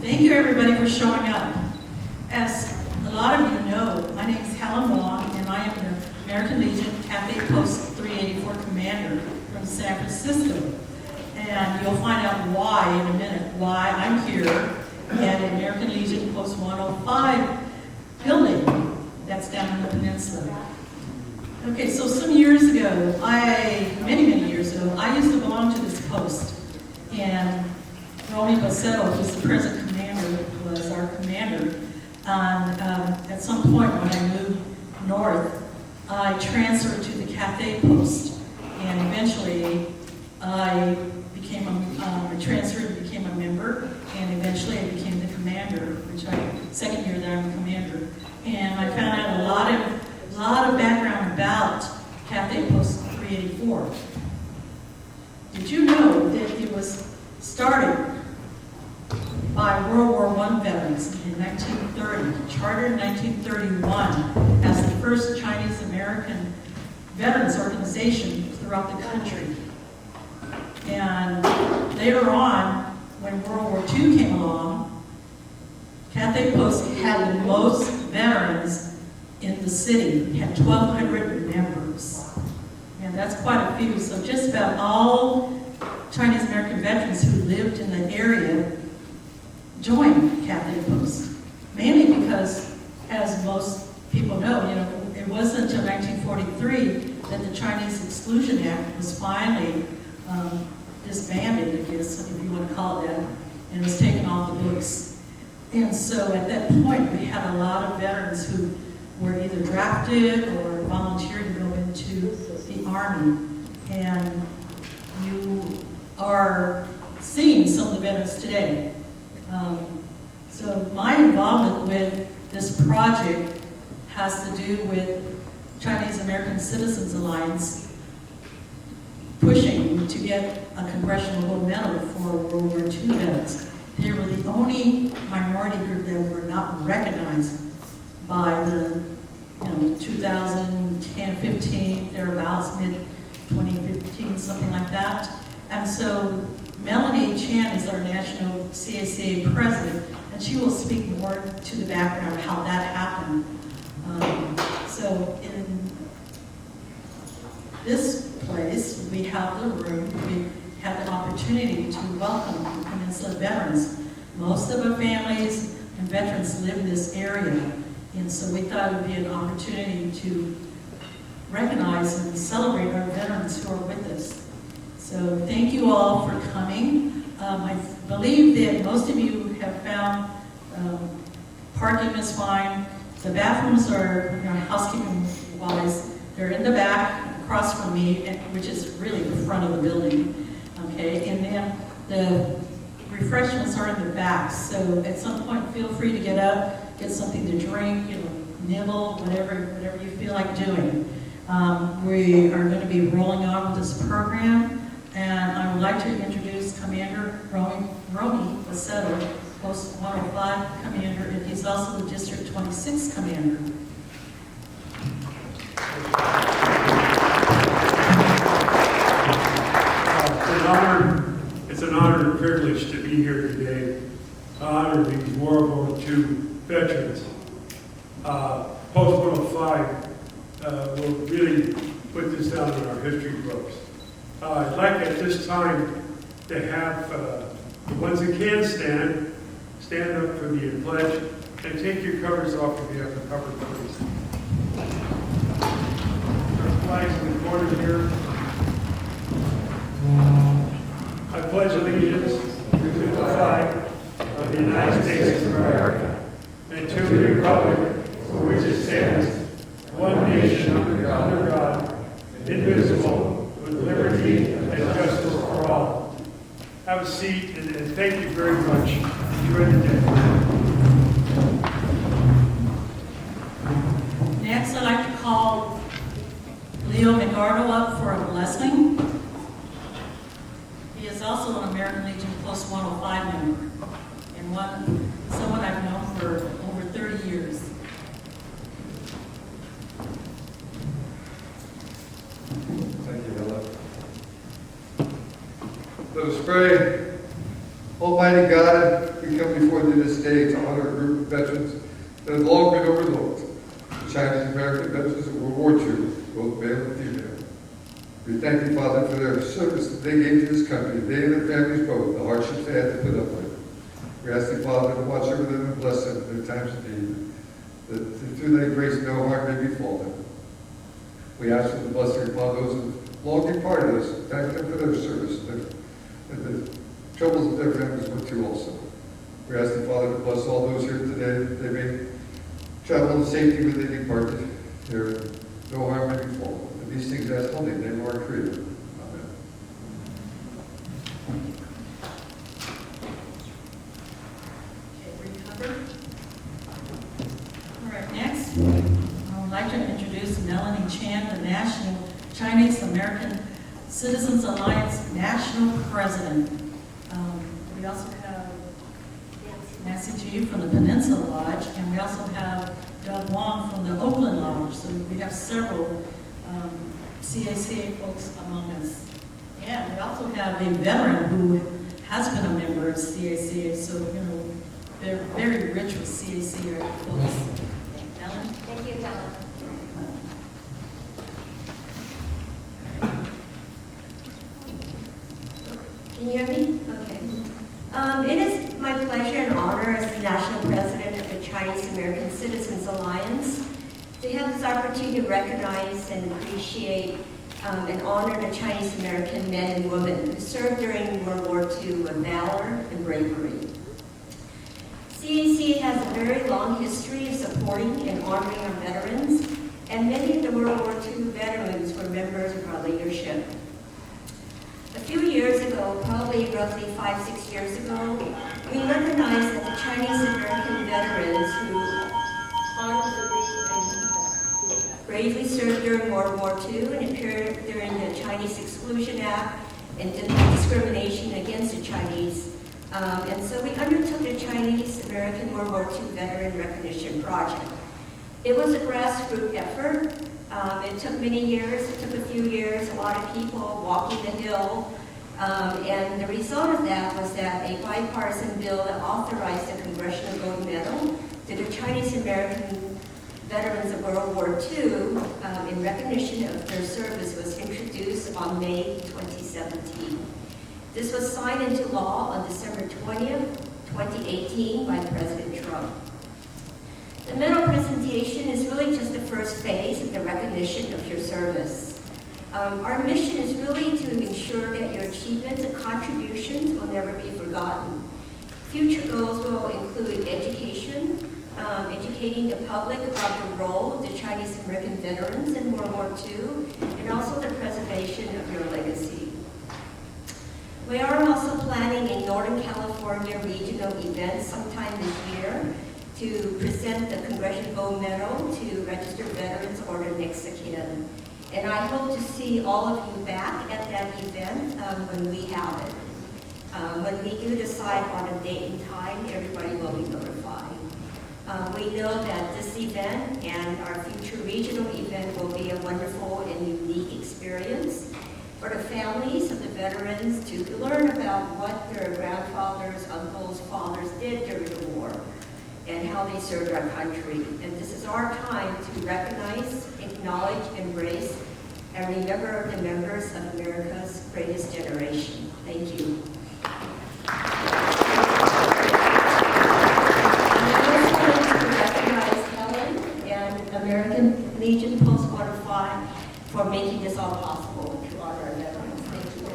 Thank you everybody for showing up. As a lot of you know, my name is Helen Wong, and I am the American Legion Cathay Post 384 Commander from San Francisco. And you'll find out why in a minute, why I'm here at American Legion Post 105 building that's down in the Peninsula. Okay, so some years ago, many years ago, I used to belong to this post. And Romie Basssetto, who's the present commander, was our commander. And at some point when I moved north, I transferred to the Cathay post. And eventually, I transferred and became a member. And eventually, I became the commander, second year that I'm a commander. And I found out a lot of background about Cathay Post 384. Did you know that it was started by World War I veterans in 1930, chartered in 1931 as the first Chinese-American veterans organization throughout the country. And later on, when World War II came along, Cathay Post had the most veterans in the city. It had 1,200 members. And that's quite a few. So just about all Chinese American veterans who lived in the area joined Cathay Post. Mainly because, as most people know, it wasn't until 1943 that the Chinese Exclusion Act was finally disbanded, I guess, if you want to call it that, and was taken off the books. And so at that point, we had a lot of veterans who were either drafted or volunteered to go into the Army. And you are seeing some of the veterans today. So my involvement with this project has to do with Chinese American Citizens Alliance pushing to get a Congressional Gold Medal for World War II veterans. They were the only minority group that were not recognized by the 2010, 15, thereabouts, mid-2015, something like that. And so Melanie Chinn is our national CACA president, and she will speak more to the background of how that happened. So in this place, we have the room, we have the opportunity to welcome Peninsula veterans. Most of our families and veterans live in this area, and so we thought it would be an opportunity to recognize and celebrate our veterans who are with us. So thank you all for coming. I believe that most of you have found parking is fine. The bathrooms are, housekeeping-wise, they're in the back across from me, which is really the front of the building. Okay, and then the refreshments are in the back. So at some point, feel free to get up, get something to drink, nibble, whatever you feel like doing. We are going to be rolling on with this program. And I would like to introduce Commander Romie Basssetto, Post 105 Commander, and he's also the District 26 Commander. It's an honor and privilege to be here today to honor these World War II veterans. Post 105 will really put this down in our history books. I'd like at this time to have the ones that can stand up for the pledge, and take your covers off if you have the cover, please. Our flags in the corner here. I pledge allegiance to the flag of the United States of America and to the republic for which it stands, one nation under God, indivisible, with liberty and justice for all. Have a seat, and thank you very much. Enjoy the day. Next, I'd like to call McArdle up for a blessing. He is also an American Legion Post 105 member, and someone I've known for over 30 years. Thank you, Helen. Let us pray. Almighty God, we come before thee this day to honor a group of veterans that have long been overlooked. The Chinese American veterans of World War II, both male and female. We thank thee, Father, for their service that they gave to this country, they and their families both, the hardships they had to put up with. We ask thee, Father, to watch over them and bless them in their times of need, that through thy grace no harm may befall them. We ask for the blessing upon those who have long departed us, thank them for their service and the troubles that their families went through also. We ask the Father to bless all those here today, that they may travel in safety when they depart here, no harm may befall them. And these things ask only in the name of our Creator. Amen. Okay, recover. All right, next, I would like to introduce Melanie Chinn, the National Chinese American Citizens Alliance National President. We also have Nancy G. from the Peninsula Lodge, and we also have Wong from the Oakland Lodge. So we have several CACA folks among us. And we also have a veteran who has been a member of CACA, so they're very rich with CACA folks. Helen? Thank you, Helen. Can you hear me? Okay. It is my pleasure and honor as the National President of the Chinese American Citizens Alliance to have this opportunity to recognize and appreciate and honor the Chinese American men and women who served during World War II with valor and bravery. CAC has a very long history of supporting and honoring our veterans, and many of the World War II veterans were members of our leadership. A few years ago, probably roughly 5-6 years ago, we recognized that the Chinese American veterans who honorably and bravely served during World War II and appeared during the Chinese Exclusion Act and discrimination against the Chinese. And so we undertook the Chinese American World War II Veteran Recognition Project. It was a grassroots effort. It took many years, it took a few years, a lot of people walking the hill, and the result of that was that a bipartisan bill that authorized a Congressional Gold Medal to the Chinese American veterans of World War II in recognition of their service was introduced on May 2017. This was signed into law on December 20th, 2018 by President Trump. The medal presentation is really just the first phase of the recognition of your service. Our mission is really to ensure that your achievements and contributions will never be forgotten. Future goals will include education, educating the public about the role of the Chinese American veterans in World War II, and also the preservation of your legacy. We are also planning a Northern California regional event sometime this year to present the Congressional Gold Medal to registered veterans or their next of kin. And I hope to see all of you back at that event when we have it. When we do decide on a date and time, everybody will be notified. We know that this event and our future regional event will be a wonderful and unique experience for the families of the veterans to learn about what their grandfathers, uncles, fathers did during the war and how they served our country. And this is our time to recognize, acknowledge, embrace, and remember the members of America's greatest generation. Thank you. Helen and American Legion Post 105 for making this all possible to honor our veterans. Thank you.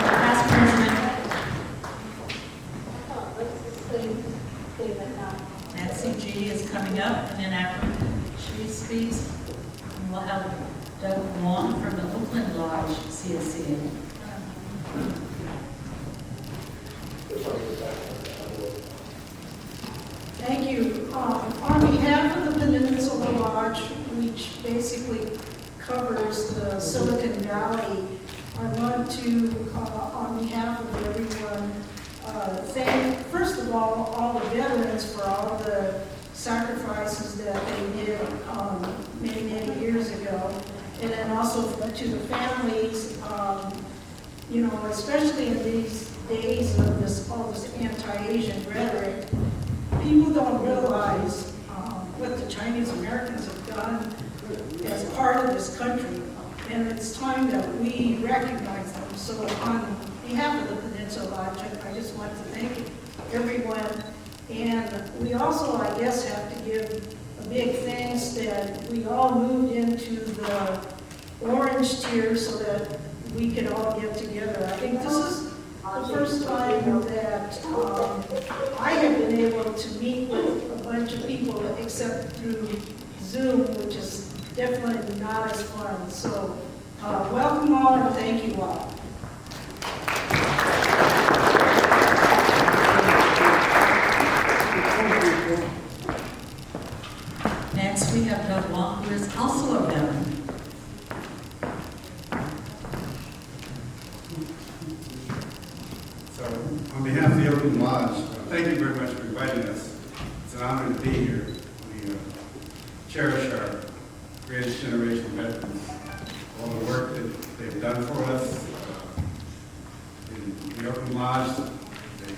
Past President Nancy G. is coming up, and then after she speaks, we'll have Wong from the Oakland Lodge, CSCA. Thank you. On behalf of the Peninsula Lodge, which basically covers the Silicon Valley, I want to, on behalf of everyone, thank, first of all the veterans for all the sacrifices that they did many, many years ago. And then also to the families you know, especially in these days of all this anti-Asian rhetoric, people don't realize what the Chinese Americans have done as part of this country. And it's time that we recognize them. So on behalf of the Peninsula Lodge, I just want to thank everyone. And we also, I guess, have to give a big thanks that we all moved into the orange tier so that we could all get together. I think this is the first time that I have been able to meet with a bunch of people except through Zoom, which is definitely not as fun. So welcome all and thank you all. Next, we have Wong, who is also a veteran. So, on behalf of the Yoke Lodge, thank you very much for inviting us. It's an honor to be here. We cherish our greatest generation of veterans, all the work that they've done for us. In the Yoke Lodge, they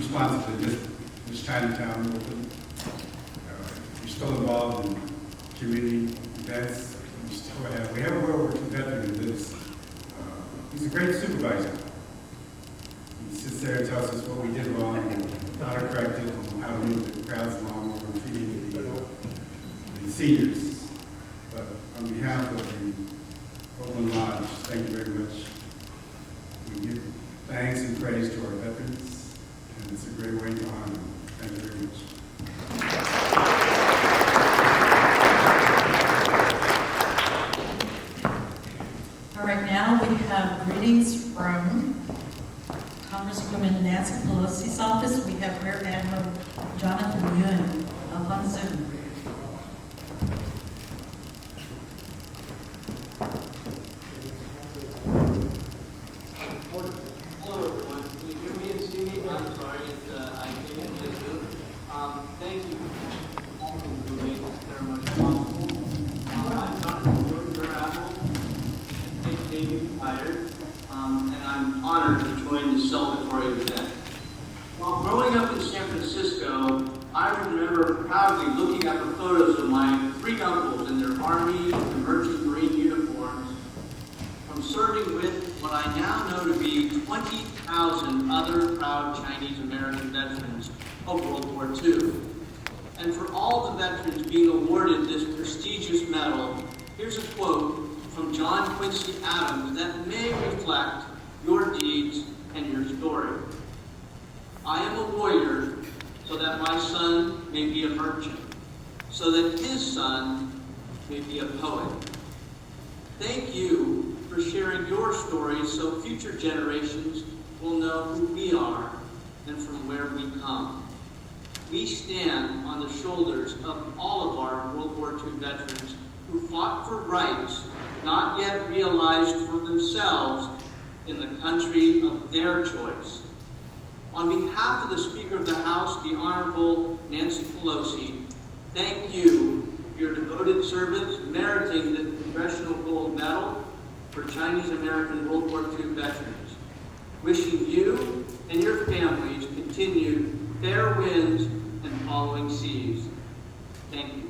sponsored this Chinatown movement. We're still involved in community events. We have a World War II veteran in this. He's a great supervisor. He sits there and tells us what we did wrong, and how to correct it, and how to move the crowds along when we're feeding the seniors. But on behalf of the Oakland Lodge, thank you very much. We give thanks and praise to our veterans, and it's a great way to honor them. Thank you very much. All right, now we have greetings from Congresswoman Nancy Pelosi's office. We have Rear Admiral Jonathan Yuen up on Zoom. Hello, everyone. Can you hear me and see me? I'm sorry, I came in late. Thank you all for making this ceremony possible. I'm Jonathan Yuen, Rear Admiral, Navy retired, and I'm honored to join this celebratory event. While growing up in San Francisco, I remember proudly looking at the photos of my three uncles in their Army and Merchant Marine uniforms from serving with what I now know to be 20,000 other proud Chinese American veterans of World War II. And for all the veterans being awarded this prestigious medal, here's a quote from John Quincy Adams that may reflect your deeds and your story. I am a warrior so that my son may be a merchant, so that his son may be a poet. Thank you for sharing your stories so future generations will know who we are and from where we come. We stand on the shoulders of all of our World War II veterans who fought for rights not yet realized for themselves in the country of their choice. On behalf of the Speaker of the House, the Honorable Nancy Pelosi, thank you for your devoted service meriting the Congressional Gold Medal for Chinese American World War II veterans. Wishing you and your families continued fair winds and following seas. Thank you.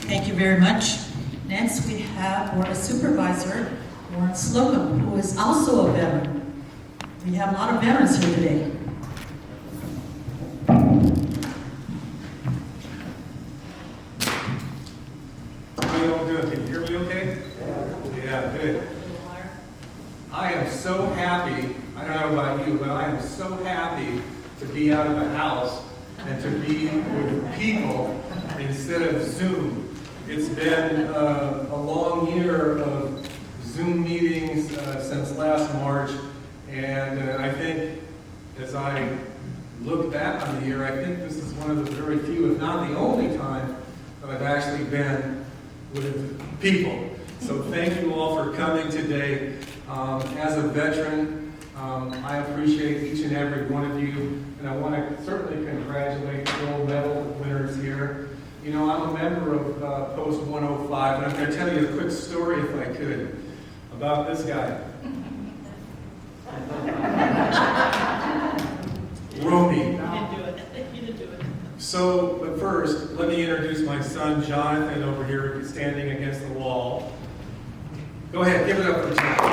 Thank you very much. Next, we have Board of Supervisor Warren Slocum, who is also a veteran. We have a lot of veterans here today. How are you all doing? Can you hear me okay? Yeah, good. I am so happy, I don't know about you, but I am so happy to be out of the house and to be with people instead of Zoom. It's been a long year of Zoom meetings since last March, and I think as I look back on the year, I think this is one of the very few, if not the only time, that I've actually been with people. So thank you all for coming today. As a veteran, I appreciate each and every one of you, and I want to certainly congratulate the gold medal winners here. You know, I'm a member of Post 105, and I'm going to tell you a quick story, if I could, about this guy. Romie. You didn't do it. So, but first, let me introduce my son, Jonathan, over here, standing against the wall. Go ahead, give it up for Jonathan.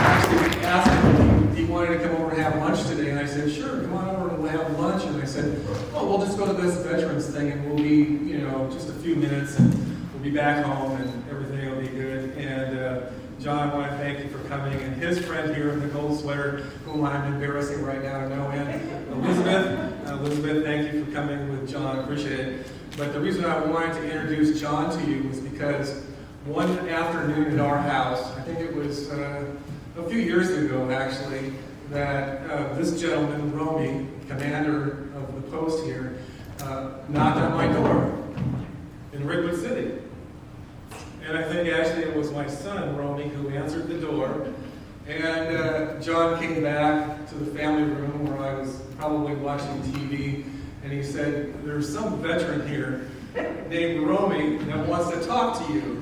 Actually, asked him if he wanted to come over and have lunch today, and I said, sure, come on over and we'll have lunch. And I said, oh, we'll just go to this veterans thing, and we'll be, you know, just a few minutes, and we'll be back home, and everything will be good. And John, I want to thank you for coming, and his friend here in the gold sweater, whom I'm embarrassing right now to no end, Elizabeth. Elizabeth, thank you for coming with John. I appreciate it. But the reason I wanted to introduce John to you was because one afternoon at our house, I think it was a few years ago actually, that this gentleman, Romie, commander of the post here, knocked on my door in Redwood City. And I think actually it was my son, Romie, who answered the door. And John came back to the family room where I was probably watching TV, and he said, there's some veteran here named Romie that wants to talk to you.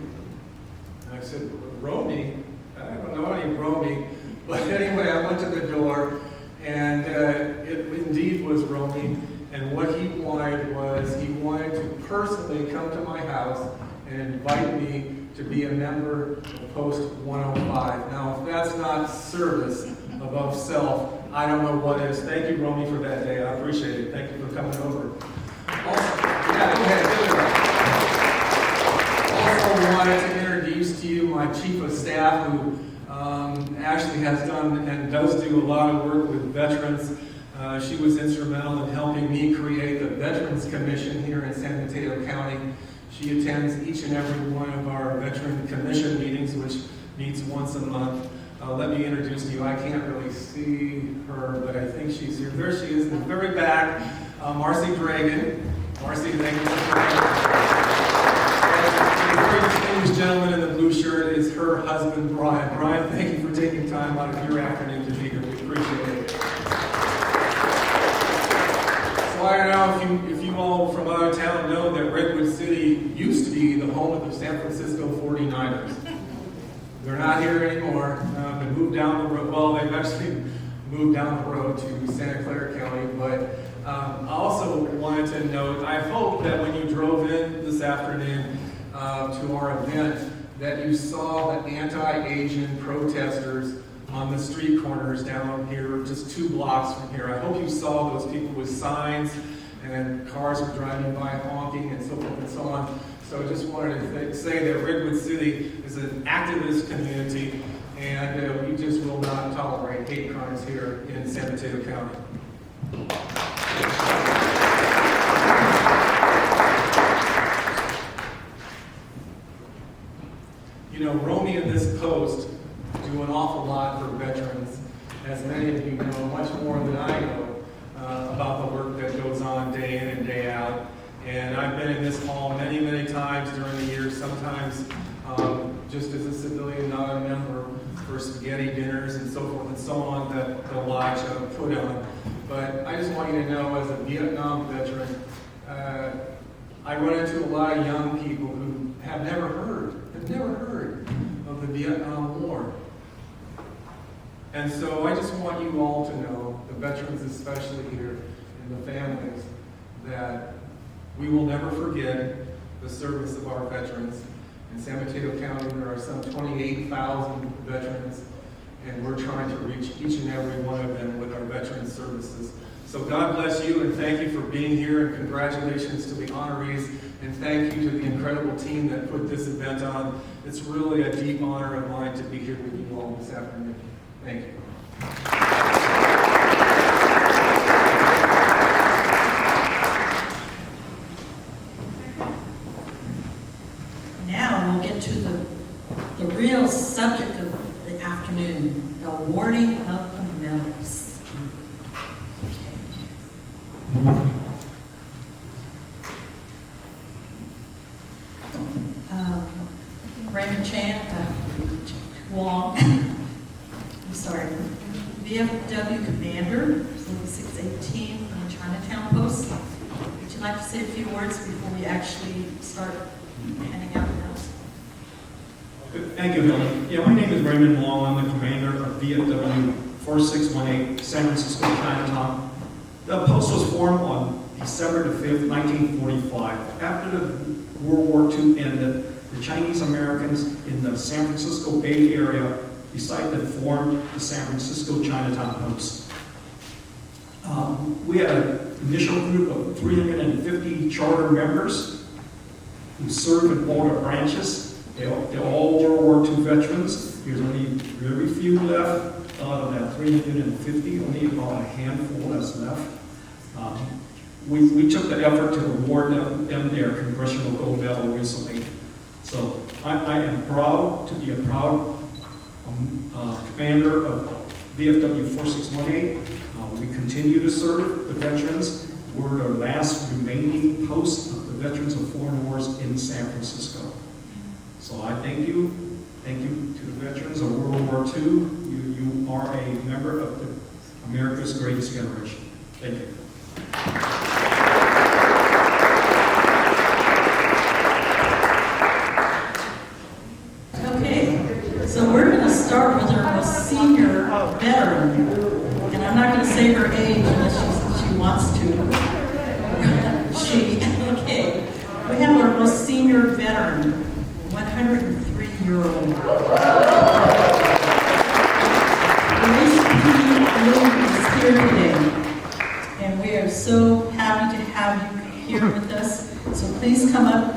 And I said, Romie? I don't know any Romie. But anyway, I went to the door, and it indeed was Romie. And what he wanted was, he wanted to personally come to my house and invite me to be a member of Post 105. Now, if that's not service above self, I don't know what is. Thank you, Romie, for that day. I appreciate it. Thank you for coming over. Also, yeah, go ahead. Also wanted to introduce to you my chief of staff, who actually has done and does do a lot of work with veterans. She was instrumental in helping me create the Veterans Commission here in San Mateo County. She attends each and every one of our Veteran Commission meetings, which meets once a month. Let me introduce to you. I can't really see her, but I think she's here. There she is in the very back. Marcy Dragon. Marcy, thank you for coming. And the very distinguished gentleman in the blue shirt is her husband, Brian. Brian, thank you for taking time out of your afternoon to be here. We appreciate it. So I don't know if you all from out of town know that Redwood City used to be the home of the San Francisco 49ers. They're not here anymore. They moved down the road. Well, they've actually moved down the road to Santa Clara County. But I also wanted to note, I hope that when you drove in this afternoon to our event, that you saw the anti-Asian protesters on the street corners down here, just 2 blocks from here. I hope you saw those people with signs, and cars were driving by honking and so forth and so on. So I just wanted to say that Redwood City is an activist community, and we just will not tolerate hate crimes here in San Mateo County. You know, Romie and this post do an awful lot for veterans. As many of you know, much more than I know about the work that goes on day in and day out. And I've been in this hall many, many times during the year, sometimes just as a civilian, not a member, for spaghetti dinners and so forth and so on that the lodge put on. But I just want you to know, as a Vietnam veteran, I run into a lot of young people who have never heard of the Vietnam War. And so I just want you all to know, the veterans especially here, and the families, that we will never forget the service of our veterans. In San Mateo County, there are some 28,000 veterans, and we're trying to reach each and every one of them with our veteran services. So God bless you, and thank you for being here, and congratulations to the honorees, and thank you to the incredible team that put this event on. It's really a deep honor of mine to be here with you all this afternoon. Thank you. Now we'll get to the real subject of the afternoon, the awarding of the medals. Raymond Wong, I'm sorry, WWII say a few words before we actually start handing out the medals? Thank you, Helen. Yeah, my name is Raymond Wong. I'm the commander of VFW 4618, San Francisco, Chinatown. The post was formed on December the 5th, 1945. After the World War II ended, the Chinese Americans in the San Francisco Bay Area decided to form the San Francisco Chinatown Post. We had an initial group of 350 charter members who served in all the branches. They're all World War II veterans. There's only very few left out of that 350, only about a handful that's left. We took the effort to award them their Congressional Gold Medal recently. So I am proud to be a proud commander of VFW 4618. We continue to serve the veterans. We're the last remaining post of the Veterans of Foreign Wars in San Francisco. So I thank you. Thank you to the veterans of World War II. You are a member of America's greatest generation. Thank you. Okay, so we're going to start with our most senior veteran. And I'm not going to say her age unless she wants to. Okay. We have our most senior veteran, 103-year-old. Louie is here today. And we are so happy to have you here with us. So please come up.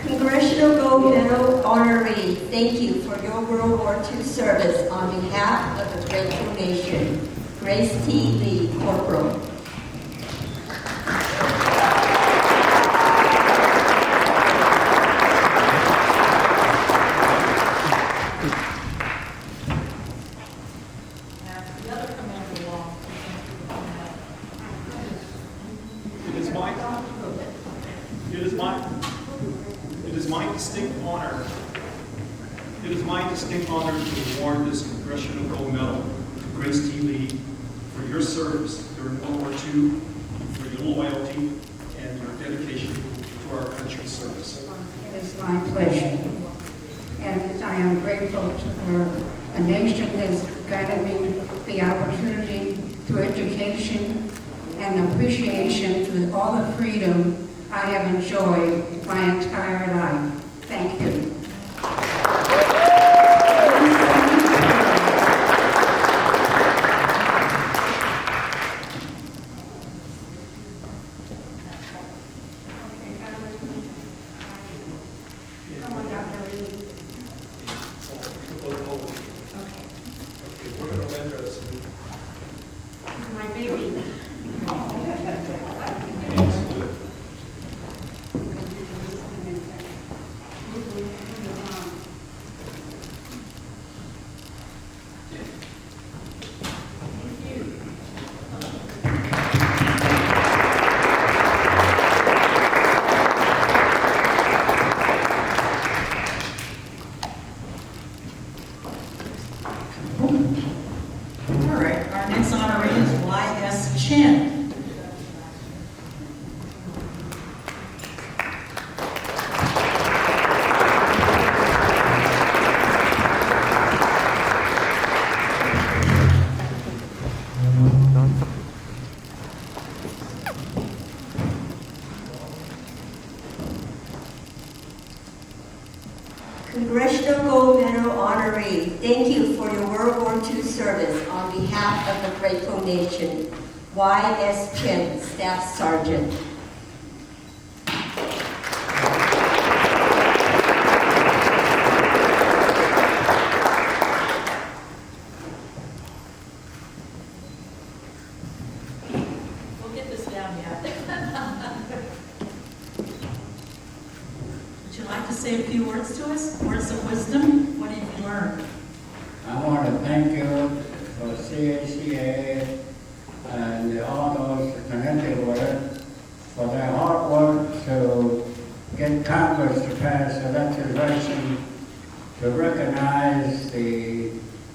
Congressional Gold Medal Honoree, thank you for your World War II service on behalf of the grateful nation. Grace T. Lee, Corporal. It is my distinct honor to award this Congressional Gold Medal to Grace T. Lee for your service during World War II, for your loyalty and your dedication to our country's service. It is my pleasure. And I am grateful for a nation that's granted me the opportunity to education and appreciation to all the freedom I have enjoyed my entire life. Thank you. Chinn. Congressional Gold Medal Honoree, thank you for your World War II service on behalf of the grateful nation. Y.S. Chinn, Staff Sergeant. We'll get this down yet. to say a few words to us? Words of wisdom? What have you learned? I want to thank you for CACA and the Arnold Peninsula for their hard work to get Congress to pass a legislation to recognize the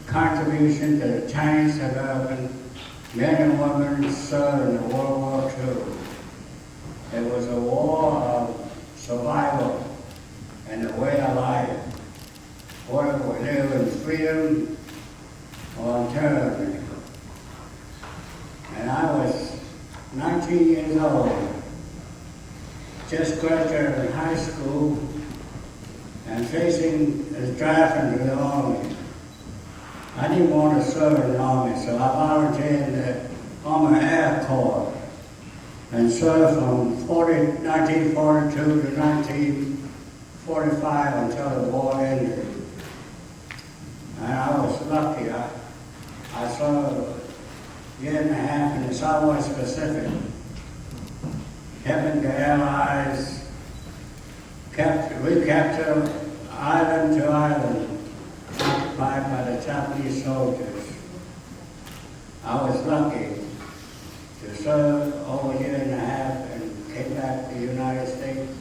contribution to the Chinese American men and women who served in World War II. It was a war of survival and a way of life. Whether we live in freedom or in tyranny. And I was 19 years old, just graduated high school and facing the draft into the Army. I didn't want to serve in the Army, so I volunteered in the Army Air Corps and served from 1942 to 1945 until the war ended. And I was lucky. I served a year and a half in the Southwest Pacific, helping the Allies recapture island to island occupied by the Japanese soldiers. I was lucky to serve over a year and a half and came back to the United States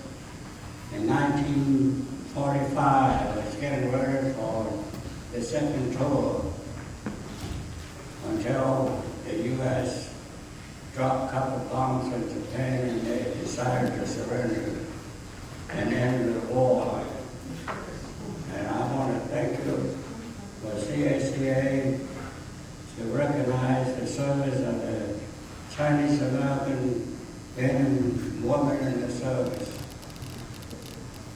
in 1945. I was getting ready for the second tour until the U.S. dropped a couple bombs in Japan and they decided to surrender and end the war. And I want to thank you for CACA to recognize the service of the Chinese American men and women in the service.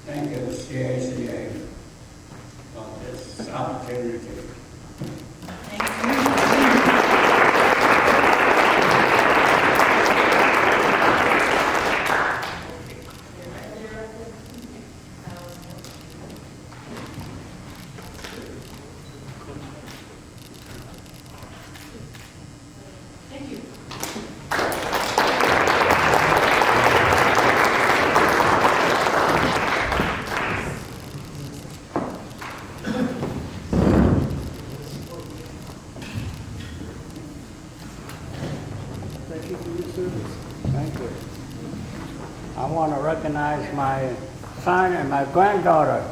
Thank you, CACA, for this opportunity. Thank you. Thank you. I want to recognize my son and my granddaughter.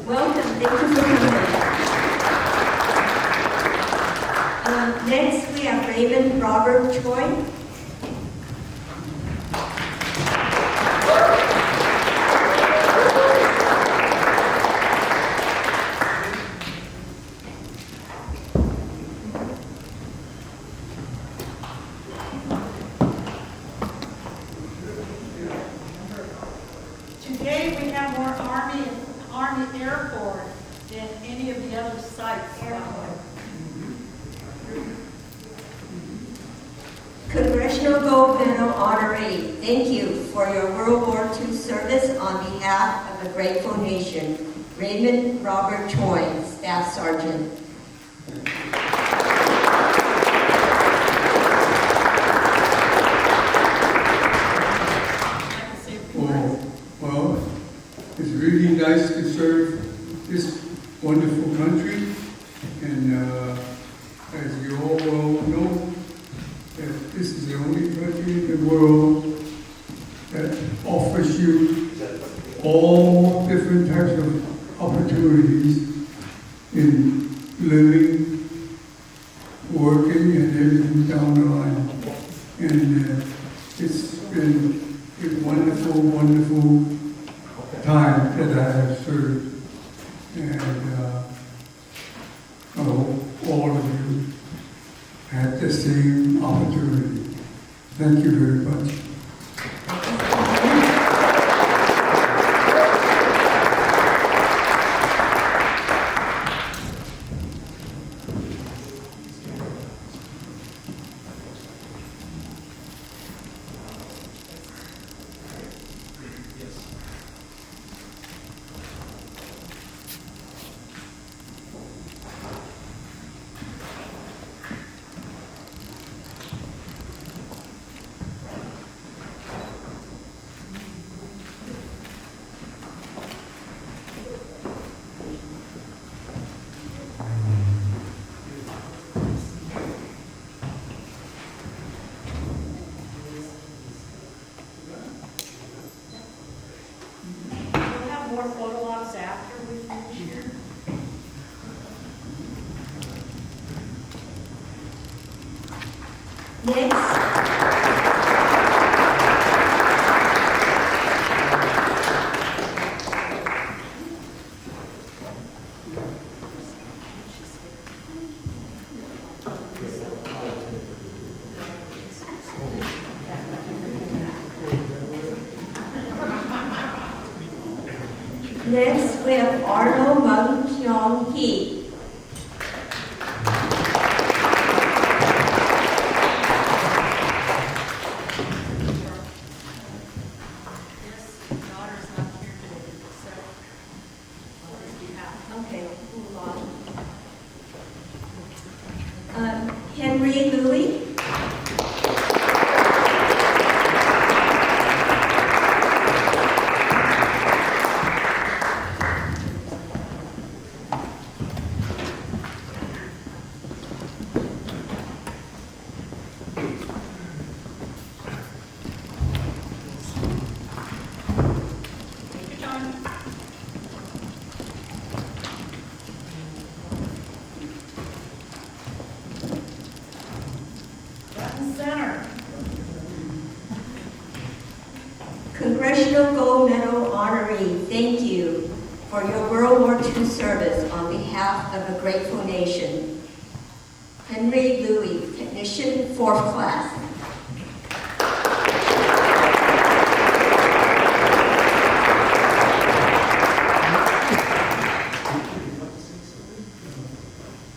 Welcome, thank you for coming. Next, we have Raymond Robert Choye. Today we have more Army Air Corps than any of the other sites. Congressional Gold Medal Honoree, thank you for your World War II service on behalf of a grateful nation. Raymond Robert Choye, Staff Sergeant. Well, it's really nice to serve this wonderful country, and as you all well know, that this is the only country in the world that offers you all different types of opportunities in living, working, and everything down the line. And it's been a wonderful, wonderful time that I have served. And I hope all of you had the same opportunity. Thank you very much. Next, we have Arnold Kiong. Okay, move on. Honoree Louie. Congressional Gold Medal Honoree, thank you for your World War II service on behalf of a grateful nation. Honoree Louie, Technician, 4th Class.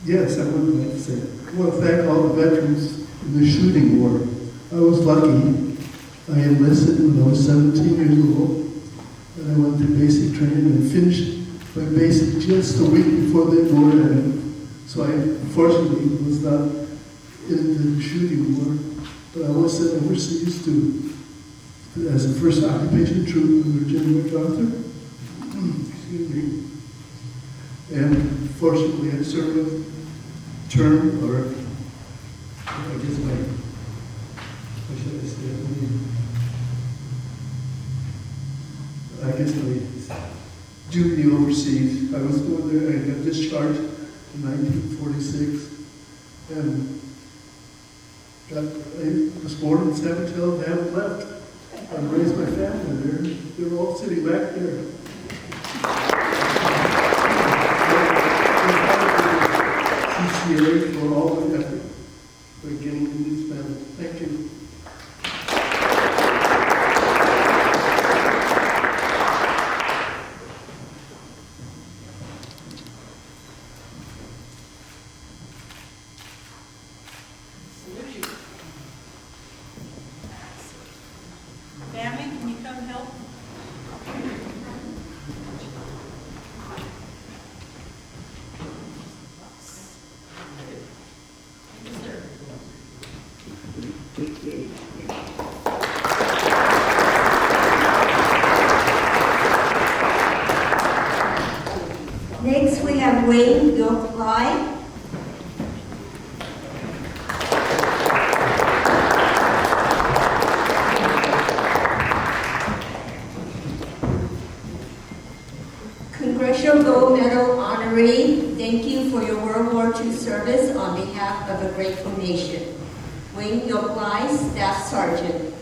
Yes, I would like to say, I want to thank all the veterans in the shooting war. I was lucky. I enlisted when I was 17 years old, and I went through basic training and finished my basic just a week before the war ended. So I, fortunately, was not in the shooting war, but I was sent overseas as a first occupation troop under General McArdle. Excuse me. And fortunately, I served a term, or I guess what should I say? I guess my duty overseas. I was going there, I got discharged in 1946, and I was born in San Mateo and haven't left. I raised my family there. They're all sitting back there. CCA for all the effort for getting to this medal. Thank you. Family, can you come help? Next, we have Wayne Yoke. Congressional Gold Medal Honoree, thank you for your World War II service on behalf of a grateful nation. Wayne Yoke, Staff Sergeant.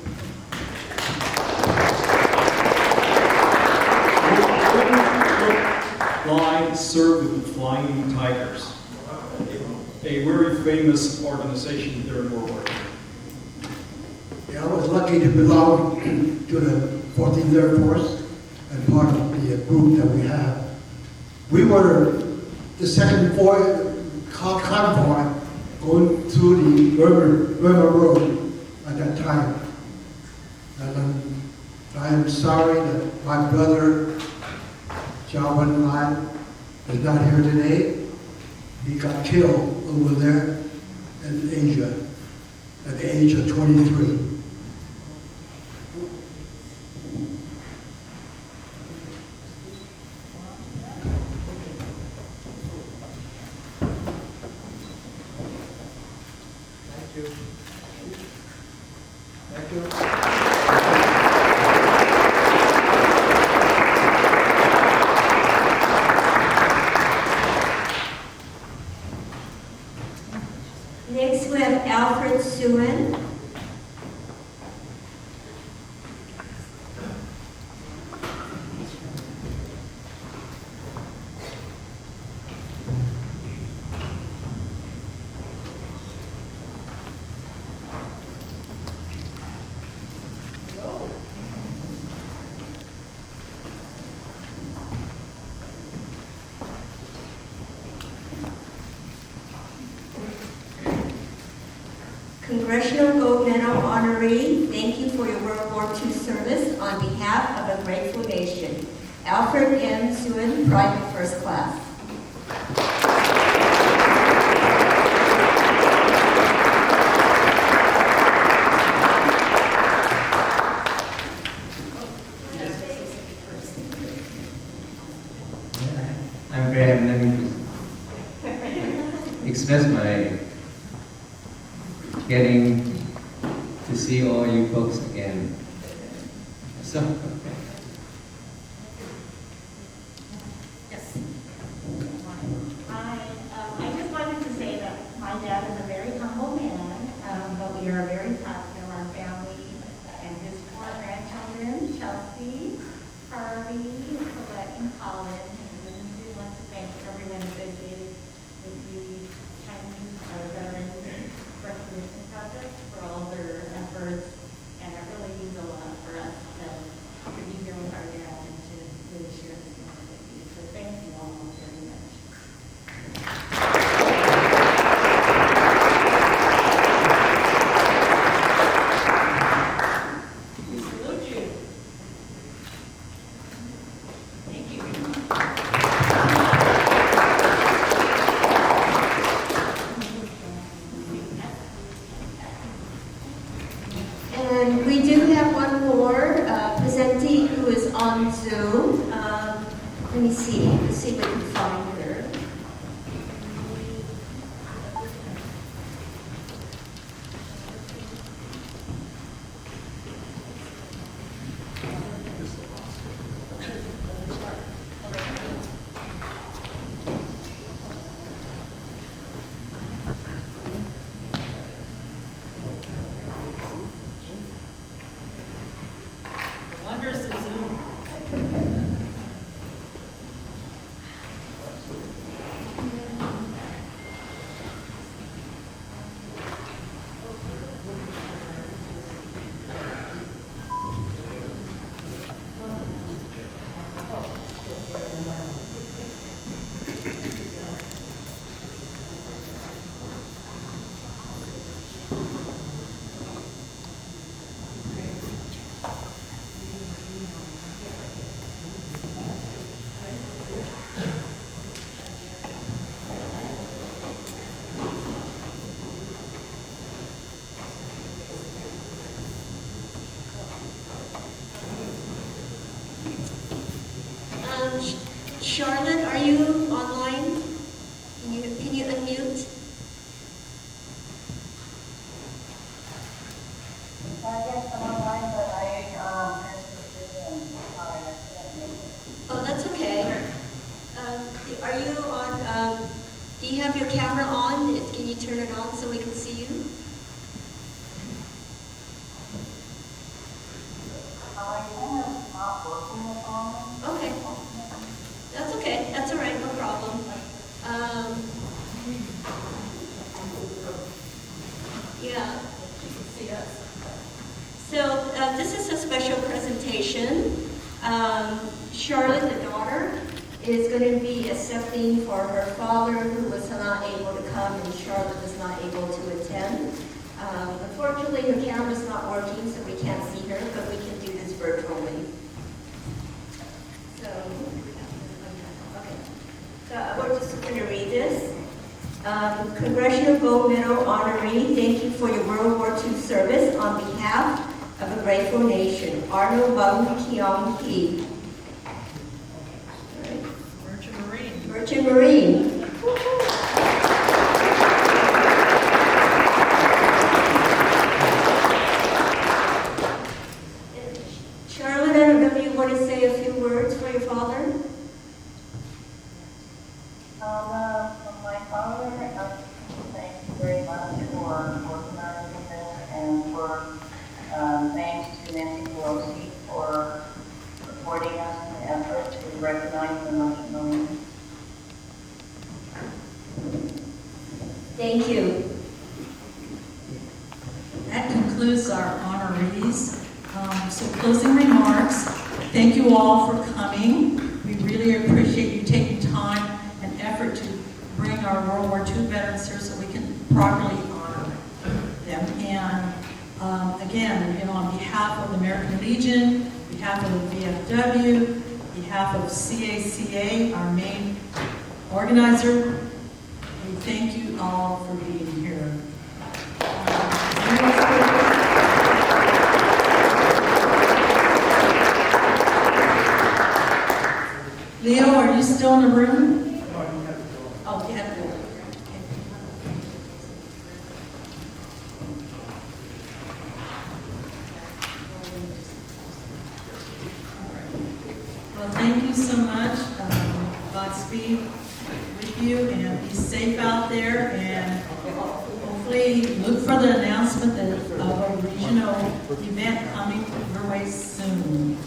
Line served with the Flying Tigers, a very famous organization during World War II. Yeah, I was lucky to belong to the 14th Air Force and part of the group that we have. We were the second convoy going through the River Road at that time. And I am sorry that my brother, Yuen, is not here today. He got killed over there in Asia at the age of 23. Next, we have Alfred, Suen. service on behalf of a grateful nation. Alfred and Suen, Private First Class. I'm Graham. Let me express my getting to see all you folks again. So, yes. I just wanted to say that my dad is a very humble man, but we are very proud of our family and his 4 grandchildren, Chelsea, Harvey, Colette, and Colin. And we want to thank everyone associated with the Chinese Veterans Recognition Project for all their efforts, and it really means a lot for us to be here with our dad and to really share this moment with you. So thank you all very much. We salute you. Thank you. And we do have one more presentee who is on Zoom. Let me see. Let's see if we can find her. Wonders of Zoom. Charlotte, are you online? Can you unmute? Yes, I'm online, but Oh, that's okay. Are you on, do you have your camera on? Can you turn it on so we can see you? Okay. That's okay. That's all right. No problem. Yeah. So this is a special presentation. Charlotte, the daughter, is going to be accepting for her father who was not able to come and Charlotte was not able to attend. Unfortunately, her camera's not working, so we can't see her, but we can do this virtually. So, okay. So we're just going to read this. Congressional Gold Medal Honoree, thank you for your World War II service on behalf of a grateful nation. Arnold, Wong, Kiong, He. Merchant Marine. Merchant Marine. Charlotte, I don't know if you want to say a few words for your father. From my father, thank you very much for organizing this and for thanks to Nancy Pelosi for supporting us in the effort to recognize the Merchant Marine. Thank you. That concludes our honorees. So closing remarks. Thank you all for coming. We really appreciate you taking time and effort to bring our World War II veterans here so we can properly honor them. And Again, on behalf of the American Legion, behalf of the VFW, behalf of CACA, our main organizer, we thank you all for being here. Leo, are you still in the room? Oh, you have to go. Well, thank you so much. Godspeed with you, and be safe out there. And hopefully, look for the announcement of a regional event coming your way soon.